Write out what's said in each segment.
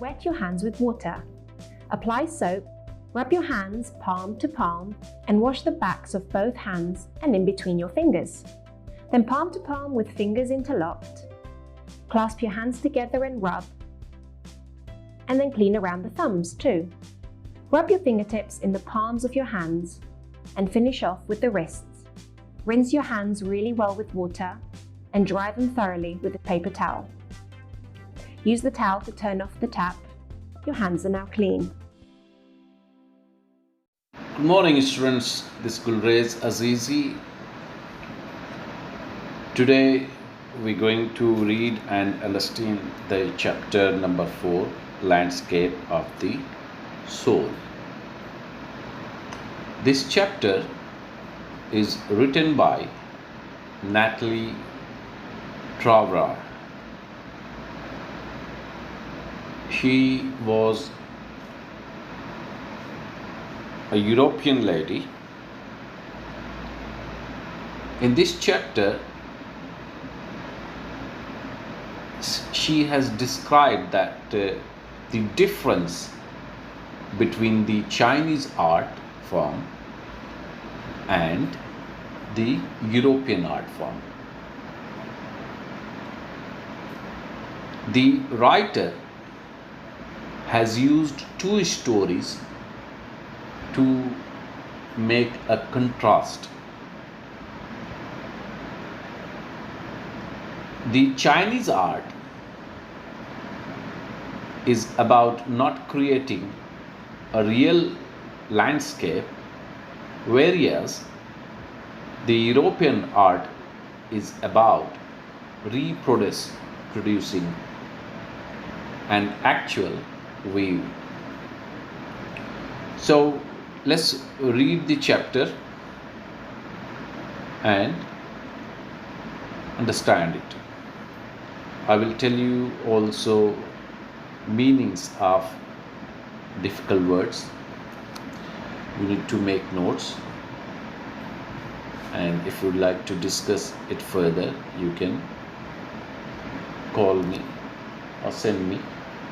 Wet your hands with water. Apply soap, rub your hands palm to palm and wash the backs of both hands and in between your fingers. Then palm to palm with fingers interlocked. Clasp your hands together and rub. And then clean around the thumbs too. Rub your fingertips in the palms of your hands and finish off with the wrists. Rinse your hands really well with water and dry them thoroughly with a paper towel. Use the towel to turn off the tap. Your hands are now clean. Good morning, students. This is Gulrez Azizi. Today we're going to read and understand the chapter number 4, Landscape of the Soul. This chapter is written by Natalie Travra. She was a European lady. In this chapter, she has described that the difference between the Chinese art form and the European art form. The writer has used two stories to make a contrast. The Chinese art is about not creating a real landscape, whereas the European art is about producing an actual view. So let's read the chapter and understand it. I will tell you also meanings of difficult words. You need to make notes, and if you would like to discuss it further, you can call me or send me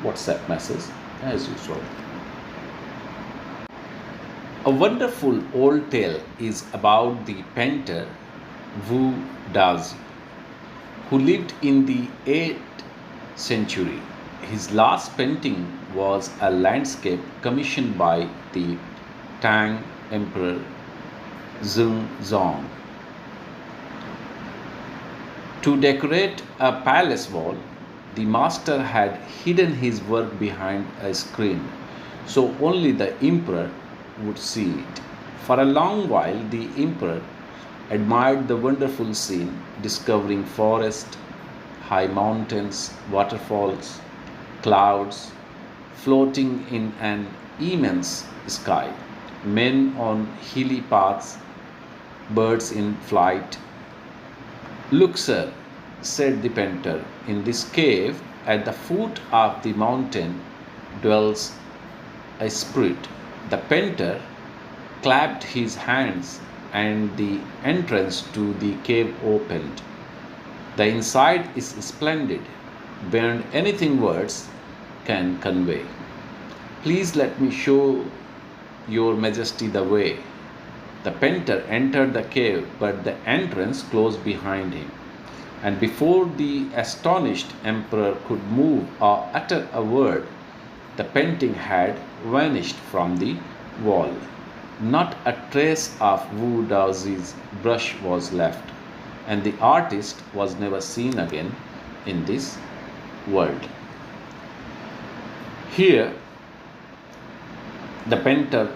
WhatsApp message as usual. A wonderful old tale is about the painter Wu Dazi, who lived in the 8th century. His last painting was a landscape commissioned by the Tang Emperor Zhongzong. To decorate a palace wall, the master had hidden his work behind a screen, so only the emperor would see it. For a long while, the emperor admired the wonderful scene, discovering forest, high mountains, waterfalls, clouds floating in an immense sky, men on hilly paths, birds in flight. "Look, sir," said the painter, "in this cave at the foot of the mountain dwells a spirit." The painter clapped his hands and the entrance to the cave opened. "The inside is splendid, beyond anything words can convey. Please let me show your majesty the way." The painter entered the cave, but the entrance closed behind him, and before the astonished emperor could move or utter a word, the painting had vanished from the wall. Not a trace of Wu Daozi's brush was left, and the artist was never seen again in this world. Here, the painter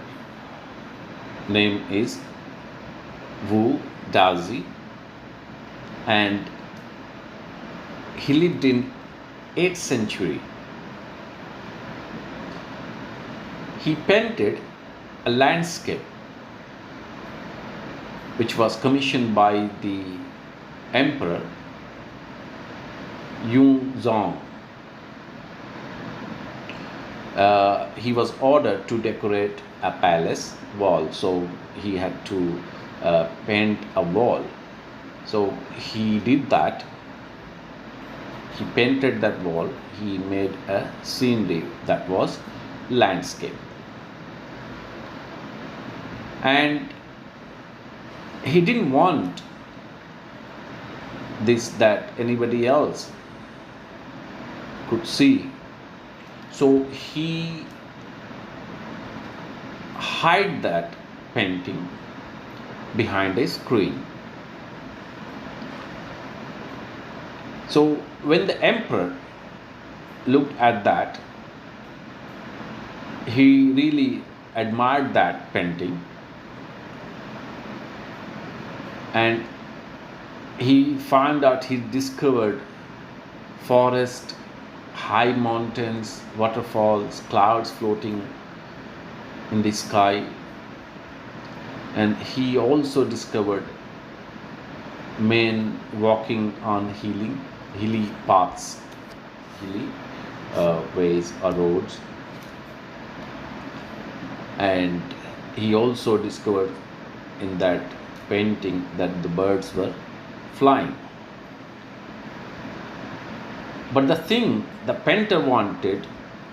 name is Wu Daozi, and he lived in 8th century. He painted a landscape which was commissioned by the Emperor Yongzong. He was ordered to decorate a palace wall, so he had to paint a wall. So he did that, he painted that wall, he made a scenery that was landscape. And he didn't want this that anybody else could see. So he hid that painting behind a screen. So when the emperor looked at that, he really admired that painting, and he found out, he discovered forest, high mountains, waterfalls, clouds floating in the sky, and he also discovered men walking on hilly paths, hilly ways or roads, and he also discovered in that painting that the birds were flying. But the thing the painter wanted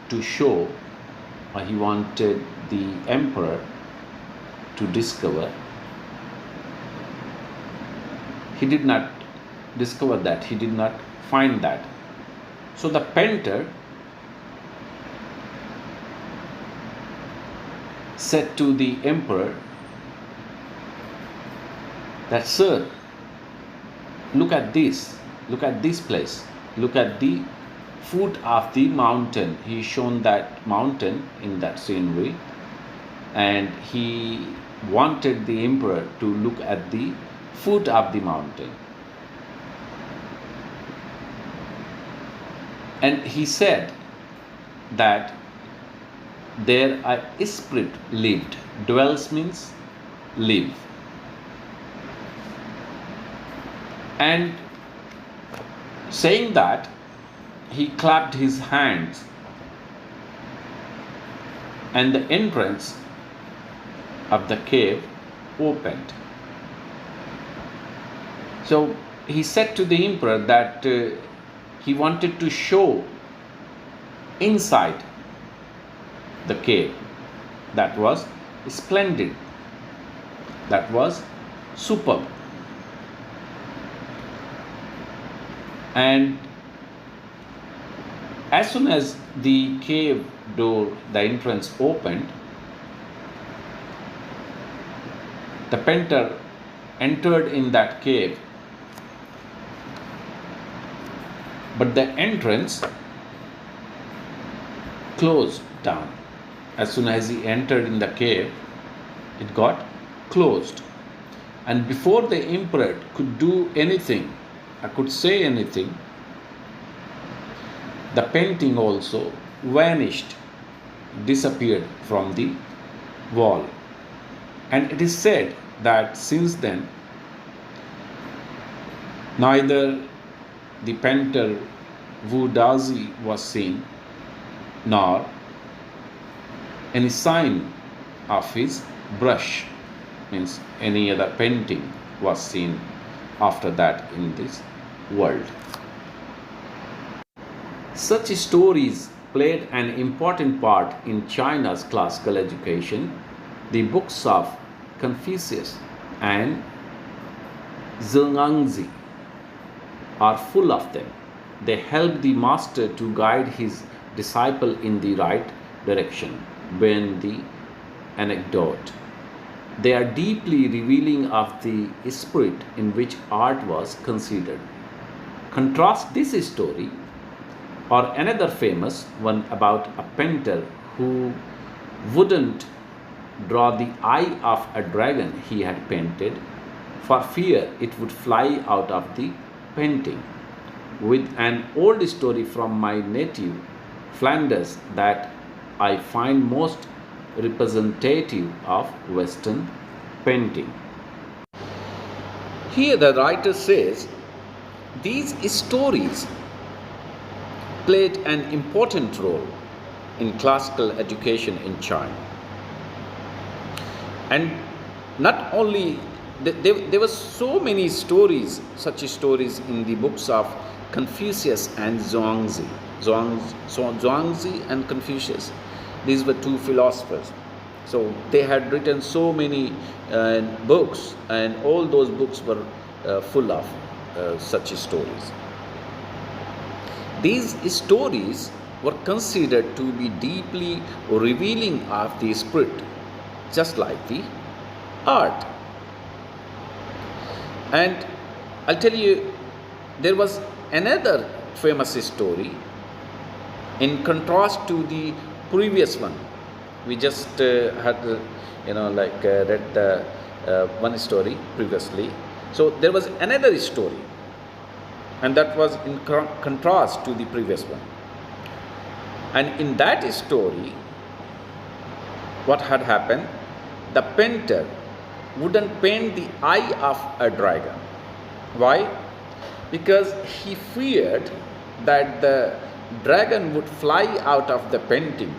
to show, or he wanted the emperor to discover, he did not discover that, he did not find that. So the painter said to the emperor that, "Sir, look at this place, look at the foot of the mountain." He shown that mountain in that scenery, and he wanted the emperor to look at the foot of the mountain. And he said that there a spirit lived. Dwells means live. And saying that, he clapped his hands, and the entrance of the cave opened. So he said to the emperor that he wanted to show inside the cave that was splendid, that was superb. And as soon as the cave door, the entrance opened, the painter entered in that cave, but the entrance closed down. As soon as he entered in the cave, it got closed. And before the emperor could do anything, I could say anything, the painting also vanished, disappeared from the wall. And it is said that since then, neither the painter Azizi was seen, nor any sign of his brush, means any other painting, was seen after that in this world. Such stories played an important part in China's classical education. The books of Confucius and Zhuangzi are full of them. They help the master to guide his disciple in the right direction. Beyond the anecdote, they are deeply revealing of the spirit in which art was considered. Contrast this story or another famous one about a painter who wouldn't draw the eye of a dragon he had painted for fear it would fly out of the painting, with an old story from my native Flanders that I find most representative of Western painting. Here the writer says these stories played an important role in classical education in China. And not only there were so many stories, such stories in the books of Confucius and Zhuangzi. Zhuangzi and Confucius, these were two philosophers. So they had written so many books, and all those books were full of such stories. These stories were considered to be deeply revealing of the spirit, just like the art. And I'll tell you, there was another famous story in contrast to the previous one. We just had, read the one story previously. So there was another story, and that was in contrast to the previous one. And in that story, what had happened? The painter wouldn't paint the eye of a dragon. Why? Because he feared that the dragon would fly out of the painting.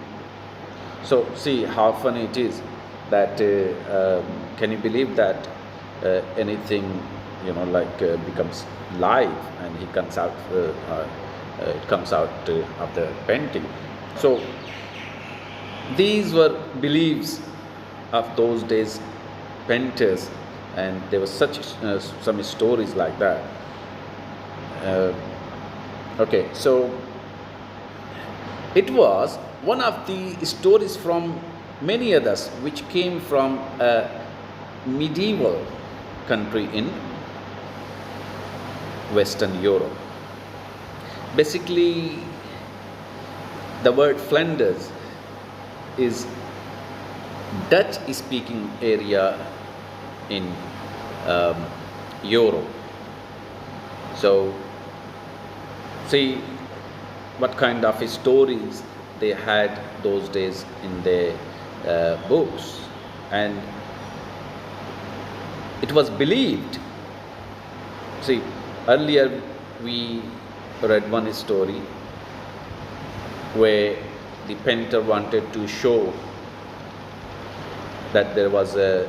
So see how funny it is that can you believe that anything becomes live and he comes out it comes out of the painting. So these were beliefs of those days painters, and there were such some stories like that. Okay, so it was one of the stories from many others which came from a medieval country in Western Europe. Basically, the word Flanders is Dutch speaking area in Europe. So see what kind of stories they had those days in their books. And it was believed, see, earlier we read one story where the painter wanted to show that there was the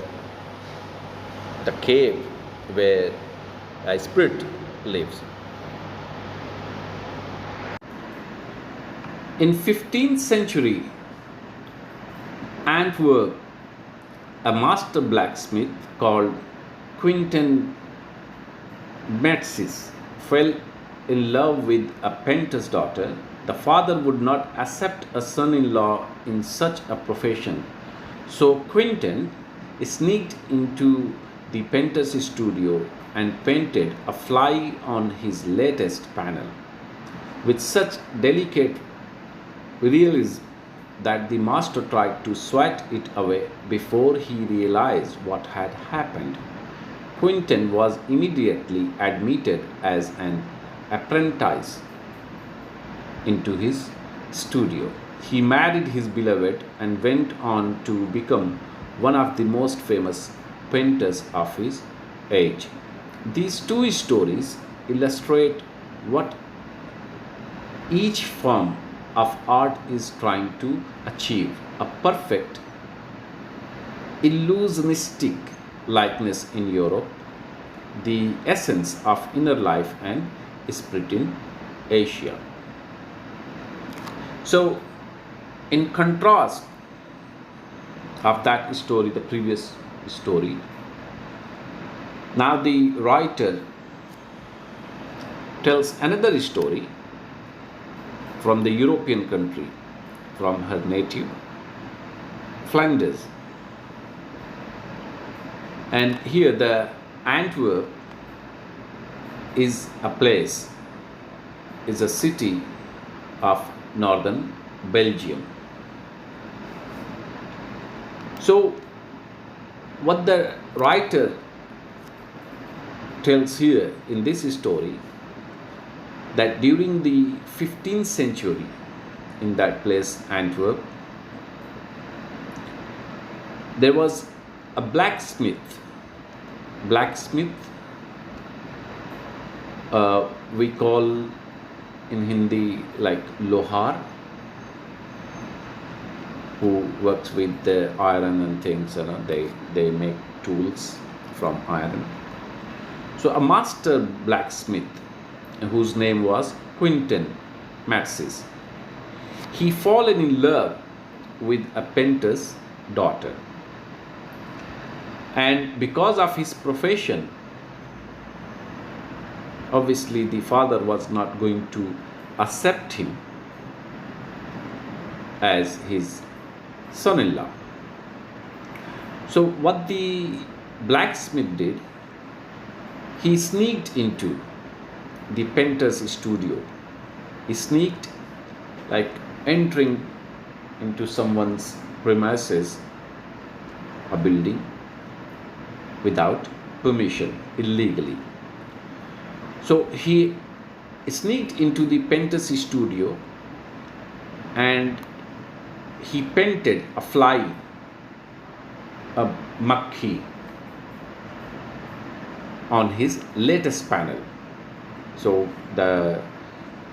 cave where a spirit lives. In 15th century Antwerp, a master blacksmith called Quentin Metzis fell in love with a painter's daughter. The father would not accept a son-in-law in such a profession. So Quentin sneaked into the painter's studio and painted a fly on his latest panel with such delicate realism that the master tried to swat it away before he realized what had happened. Quentin was immediately admitted as an apprentice into his studio. He married his beloved and went on to become one of the most famous painters of his age. These two stories illustrate what each form of art is trying to achieve: a perfect illusionistic likeness in Europe, the essence of inner life and spirit in Asia. So, in contrast of that story, the previous story, now the writer tells another story from the European country, from her native Flanders. And here the Antwerp is a place, is a city of northern Belgium. So what the writer tells here in this story, that during the 15th century in that place Antwerp, there was a blacksmith we call in Hindi like lohar, who works with the iron and things, they make tools from iron. So a master blacksmith whose name was Quinton Matsis, he fallen in love with a painter's daughter. And because of his profession, obviously the father was not going to accept him as his son-in-law. So what the blacksmith did, he sneaked into the painter's studio. He sneaked, like entering into someone's premises, a building, without permission, illegally. So he sneaked into the painter's studio and he painted a fly, a monkey, on his latest panel. So the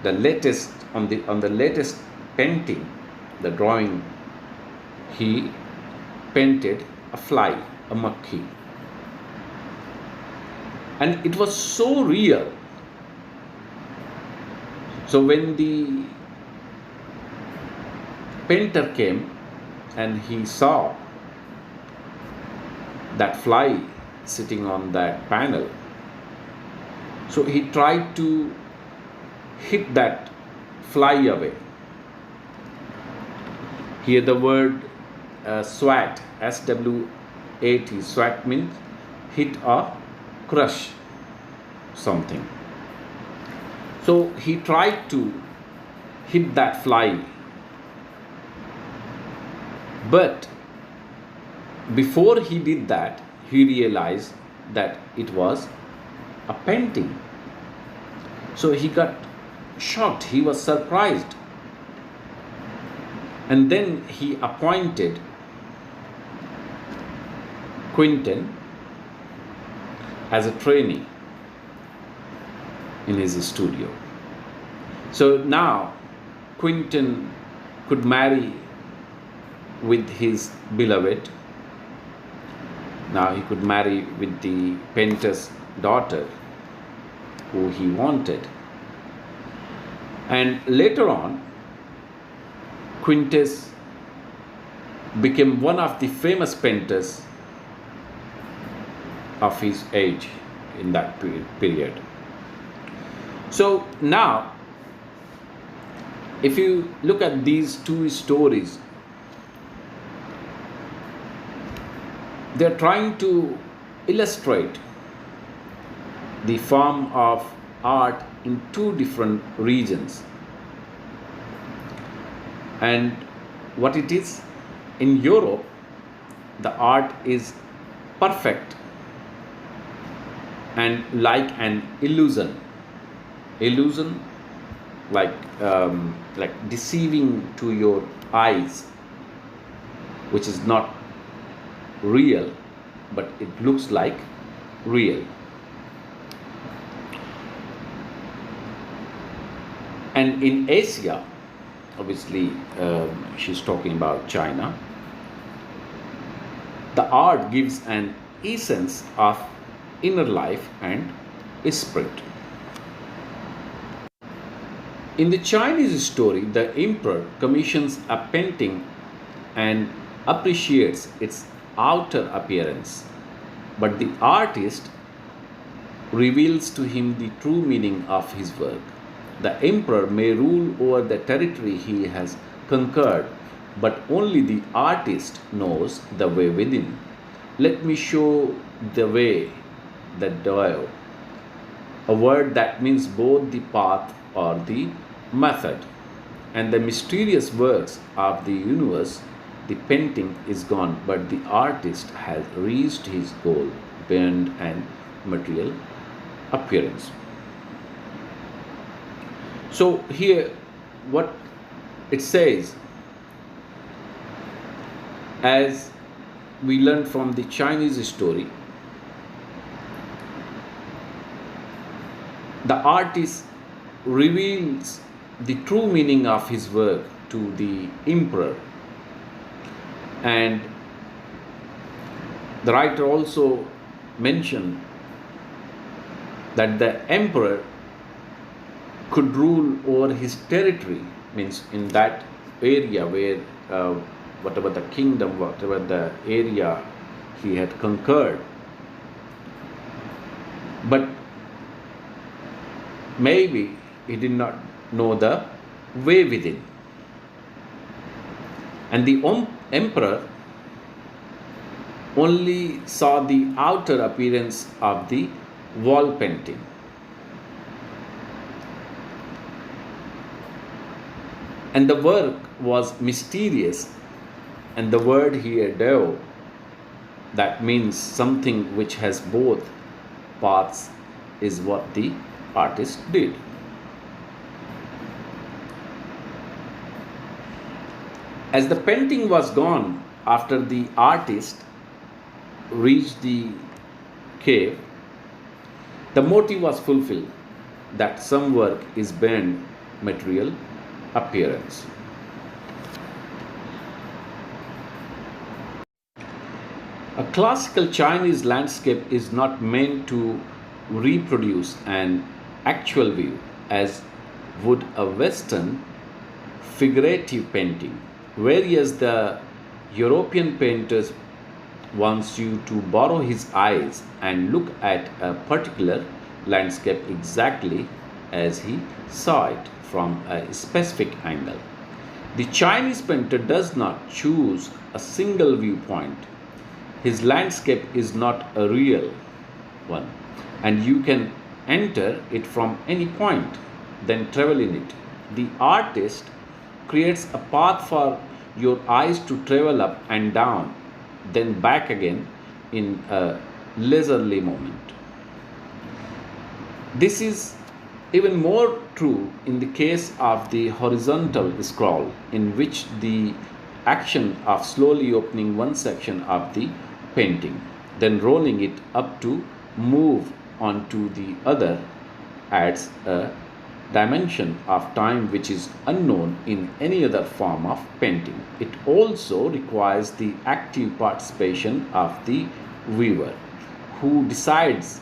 latest on the latest painting, the drawing, he painted a fly, a monkey, and it was so real. So when the painter came and he saw that fly sitting on that panel, so he tried to hit that fly away. Here the word swat, SWAT, swat means hit or crush something. So he tried to hit that fly, but before he did that, he realized that it was a painting. So he got shocked, he was surprised. And then he appointed Quinton as a trainee in his studio. So now Quinton could marry with his beloved. Now he could marry with the painter's daughter who he wanted. And later on, Quintus became one of the famous painters of his age in that period. So now, if you look at these two stories, they're trying to illustrate the form of art in two different regions. And what it is, in Europe, the art is perfect and like an illusion, like deceiving to your eyes, which is not real, but it looks like real. And in Asia, obviously she's talking about China, the art gives an essence of inner life and spirit. In the Chinese story, the emperor commissions a painting and appreciates its outer appearance, but the artist reveals to him the true meaning of his work. The emperor may rule over the territory he has conquered, but only the artist knows the way within. Let me show the way, the Dao, a word that means both the path or the method. And the mysterious works of the universe, the painting is gone, but the artist has reached his goal beyond an material appearance. So here what it says, as we learned from the Chinese story, the artist reveals the true meaning of his work to the emperor, and the writer also mention that the emperor could rule over his territory, means in that area where whatever the kingdom, whatever the area he had conquered. But maybe he did not know the way within. And the emperor only saw the outer appearance of the wall painting. And the work was mysterious, and the word here, Deo, that means something which has both paths, is what the artist did. As the painting was gone after the artist reached the cave, the motive was fulfilled that some work is beyond material appearance. A classical Chinese landscape is not meant to reproduce an actual view as would a Western figurative painting, whereas the European painters wants you to borrow his eyes and look at a particular landscape exactly as he saw it from a specific angle. The Chinese painter does not choose a single viewpoint. His landscape is not a real one, and you can enter it from any point, then travel in it. The artist creates a path for your eyes to travel up and down, then back again in a leisurely moment. This is even more true in the case of the horizontal scroll, in which the action of slowly opening one section of the painting, then rolling it up to move on to the other, adds a dimension of time which is unknown in any other form of painting. It also requires the active participation of the viewer, who decides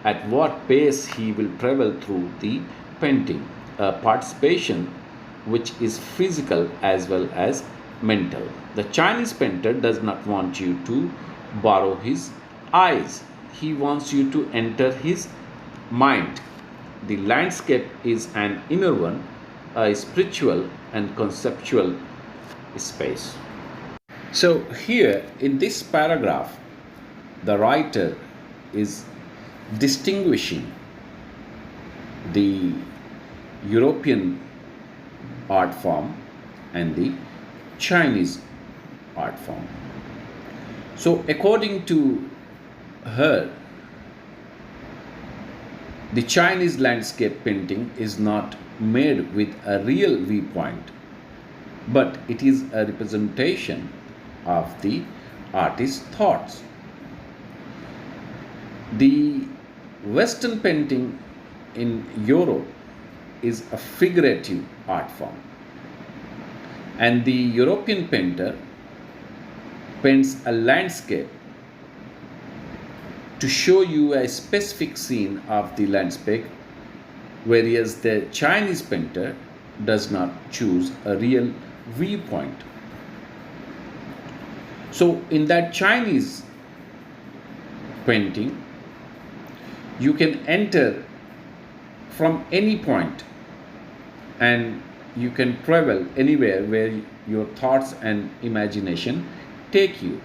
at what pace he will travel through the painting, a participation which is physical as well as mental. The Chinese painter does not want you to borrow his eyes, he wants you to enter his mind. The landscape is an inner one, a spiritual and conceptual space. So, here in this paragraph, the writer is distinguishing the European art form and the Chinese art form. So, according to her, the Chinese landscape painting is not made with a real viewpoint, but it is a representation of the artist's thoughts. The Western painting in Europe is a figurative art form, and the European painter paints a landscape to show you a specific scene of the landscape, whereas the Chinese painter does not choose a real viewpoint. So, in that Chinese painting, you can enter from any point and you can travel anywhere where your thoughts and imagination take you.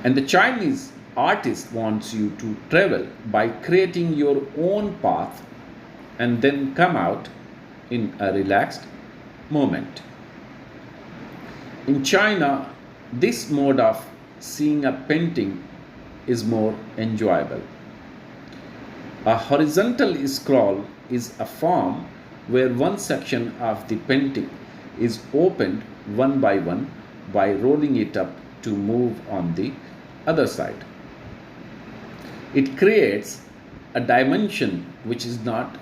And the Chinese artist wants you to travel by creating your own path and then come out in a relaxed moment. In China, this mode of seeing a painting is more enjoyable. A horizontal scroll is a form where one section of the painting is opened one by rolling it up to move on the other side. It creates a dimension which is not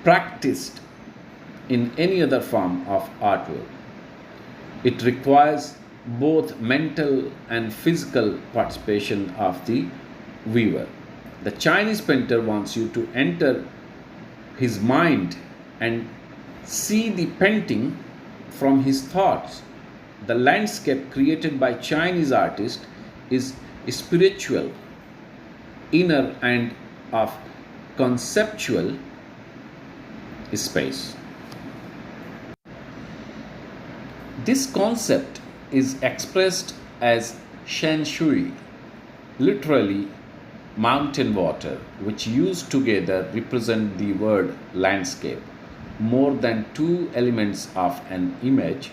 practiced in any other form of artwork. It requires both mental and physical participation of the viewer. The Chinese painter wants you to enter his mind and see the painting from his thoughts. The landscape created by Chinese artists is spiritual, inner, and of conceptual space. This concept is expressed as shan shui, literally mountain water, which used together represent the word landscape. More than two elements of an image,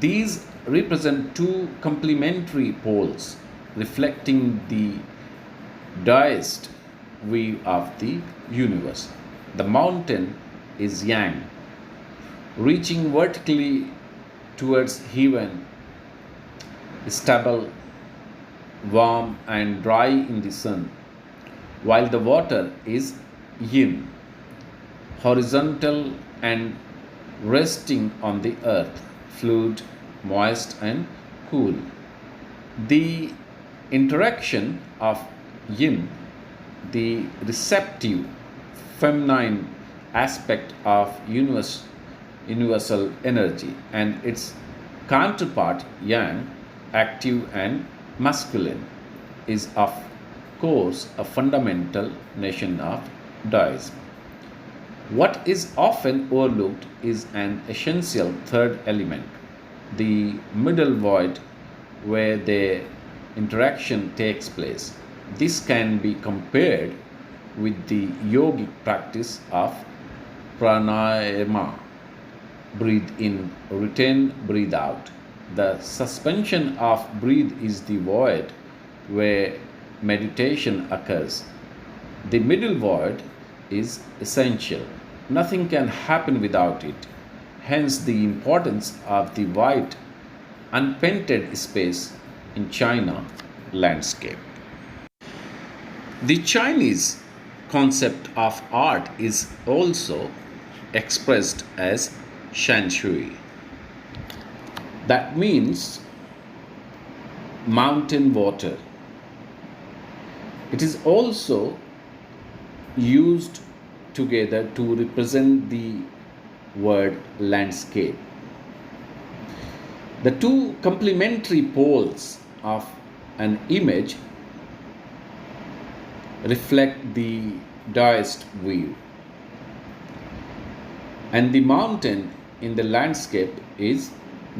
these represent two complementary poles reflecting the Taoist view of the universe. The mountain is yang, reaching vertically towards heaven, stable, warm, and dry in the sun, while the water is yin, horizontal and resting on the earth, fluid, moist, and cool. The interaction of yin, the receptive feminine aspect of universal energy, and its counterpart yang, active and masculine, is of course a fundamental notion of Taoism. What is often overlooked is an essential third element, the middle void where the interaction takes place. This can be compared with the yogic practice of pranayama, breathe in, retain, breathe out. The suspension of breath is the void where meditation occurs. The middle void is essential. Nothing can happen without it. Hence, the importance of the white, unpainted space in China landscape. The Chinese concept of art is also expressed as shan shui. That means mountain water. It is also used together to represent the word landscape. The two complementary poles of an image reflect the Taoist view, and the mountain in the landscape is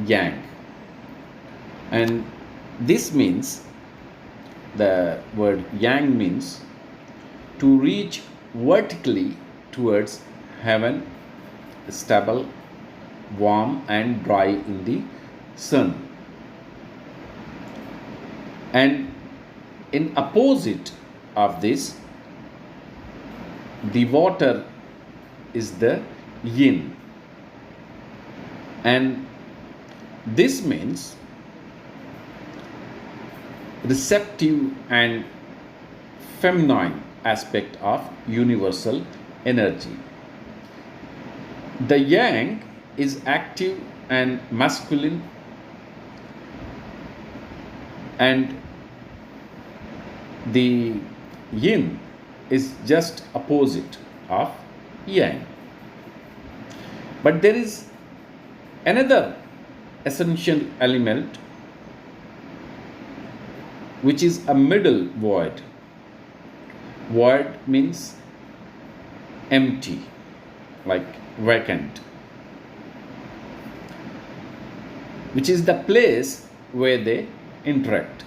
yang, and this means, the word yang means to reach vertically towards heaven, stable, warm, and dry in the sun. And in opposite of this, the water is the yin, and this means receptive and feminine aspect of universal energy. The yang is active and masculine, and the yin is just opposite of yang. But there is another essential element which is a middle void. Void means empty, like vacant, which is the place where they interact.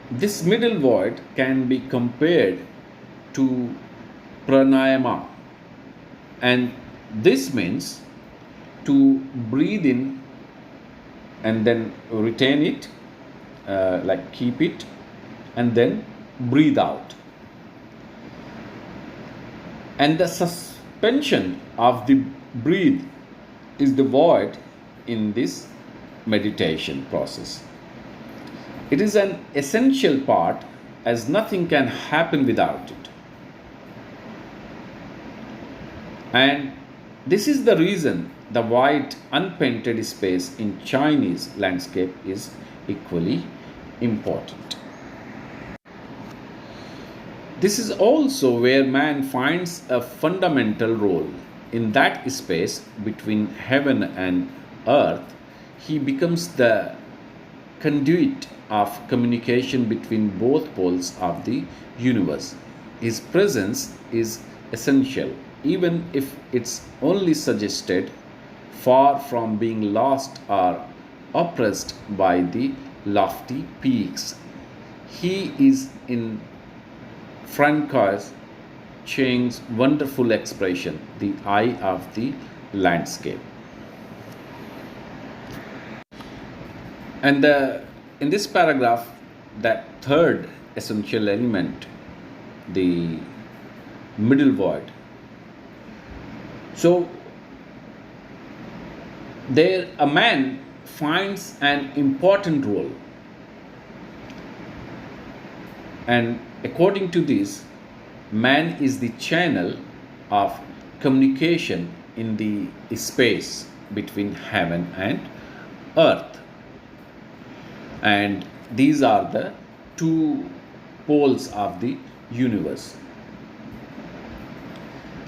This middle void can be compared to pranayama, and this means to breathe in and then retain it, like keep it, and then breathe out. And the suspension of the breath is the void in this meditation process. It is an essential part, as nothing can happen without it. And this is the reason the white unpainted space in Chinese landscape is equally important. This is also where man finds a fundamental role. In that space between heaven and earth, he becomes the conduit of communication between both poles of the universe. His presence is essential, even if it's only suggested, far from being lost or oppressed by the lofty peaks. He is in Francois Cheng's wonderful expression, the eye of the landscape. And in this paragraph, that third essential element, the middle void. So, there a man finds an important role, and according to this, man is the channel of communication in the space between heaven and earth. And these are the two poles of the universe.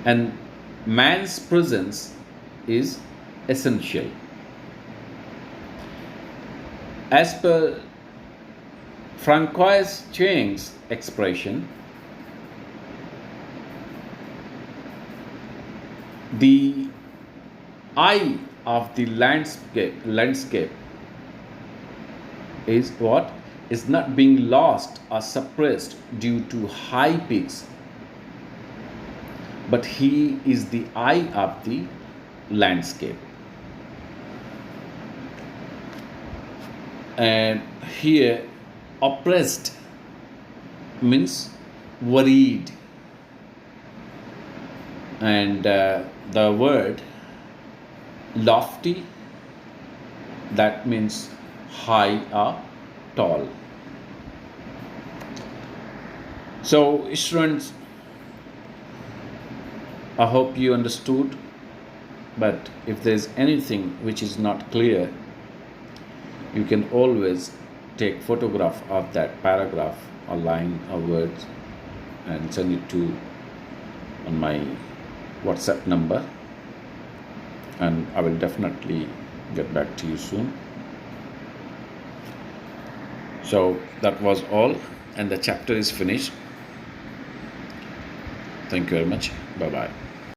And man's presence is essential. As per Francois Cheng's expression, the eye of the landscape is what? Is not being lost or suppressed due to high peaks, but he is the eye of the landscape. And here, oppressed means worried, and the word lofty, that means high or tall. So, students, I hope you understood, but if there is anything which is not clear, you can always take photograph of that paragraph or line or words and send it to on my WhatsApp number, and I will definitely get back to you soon. So that was all, and the chapter is finished. Thank you very much. Bye bye.